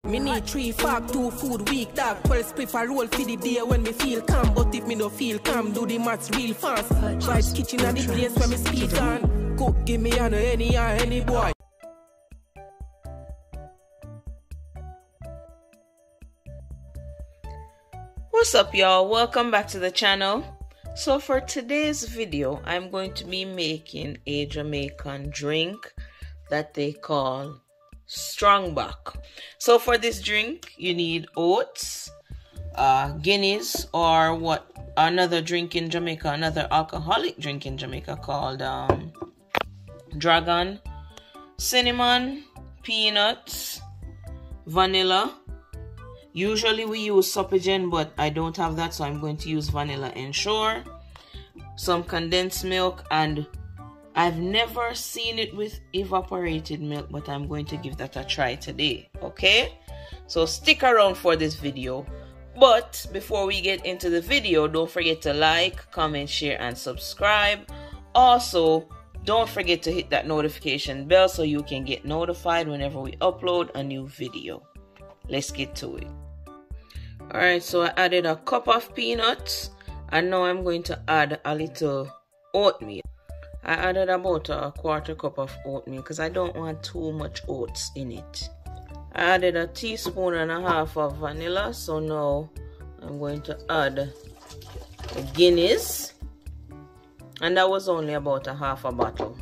Me need 3 fork, 2 food week, dog. 12 spliff a roll for the day when me feel calm. But if me no feel calm, do the maths real fast. Vibes kitchen and the place where me speak on. Cook, give me on any boy. What's up, y'all? Welcome back to the channel. So for today's video, I'm going to be making a Jamaican drink that they call strongback. So for this drink, you need oats, Guinness, or what another drink in Jamaica, another alcoholic drink in Jamaica called dragon, cinnamon, peanuts, vanilla. Usually we use Sopigen, but I don't have that, so I'm going to use vanilla Ensure, some condensed milk, and I've never seen it with evaporated milk, but I'm going to give that a try today, okay? So stick around for this video. But before we get into the video, don't forget to like, comment, share, and subscribe. Also, don't forget to hit that notification bell so you can get notified whenever we upload a new video. Let's get to it. Alright, so I added a cup of peanuts, and now I'm going to add a little oatmeal. I added about a 1/4 cup of oatmeal because I don't want too much oats in it. I added a 1.5 teaspoons of vanilla, so now I'm going to add the Guinness, and that was only about a 1/2 bottle.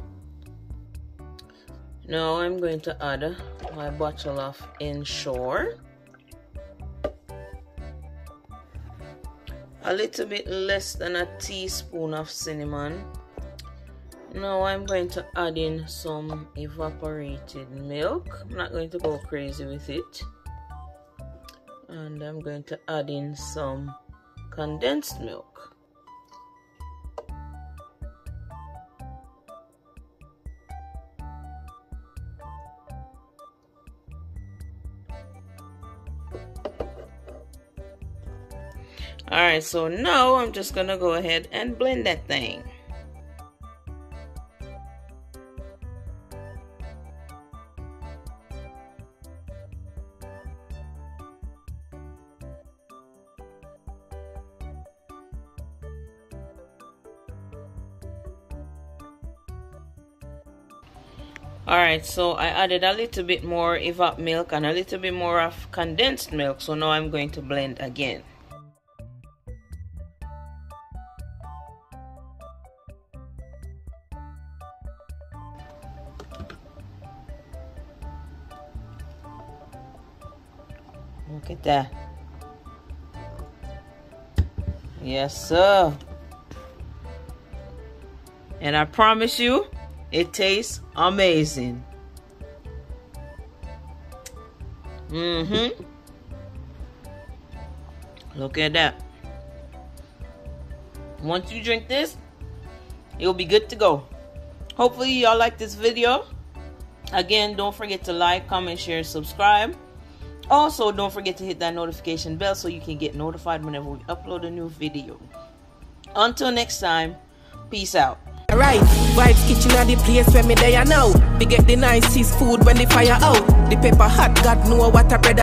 Now I'm going to add my bottle of Ensure, a little bit less than a teaspoon of cinnamon. Now I'm going to add in some evaporated milk. I'm not going to go crazy with it. And I'm going to add in some condensed milk. Alright, so now I'm just gonna go ahead and blend that thing. Alright, so I added a little bit more evap milk and a little bit more of condensed milk, so now I'm going to blend again. Look at that. Yes, sir. And I promise you, it tastes amazing. Look at that. Once you drink this, you'll be good to go. Hopefully y'all like this video. Again, don't forget to like, comment, share, subscribe. Also, don't forget to hit that notification bell so you can get notified whenever we upload a new video. Until next time, peace out. Alright, Vibes kitchen are the place where me there now. We get the nicest food when the fire out. The pepper hot, God know what a bread.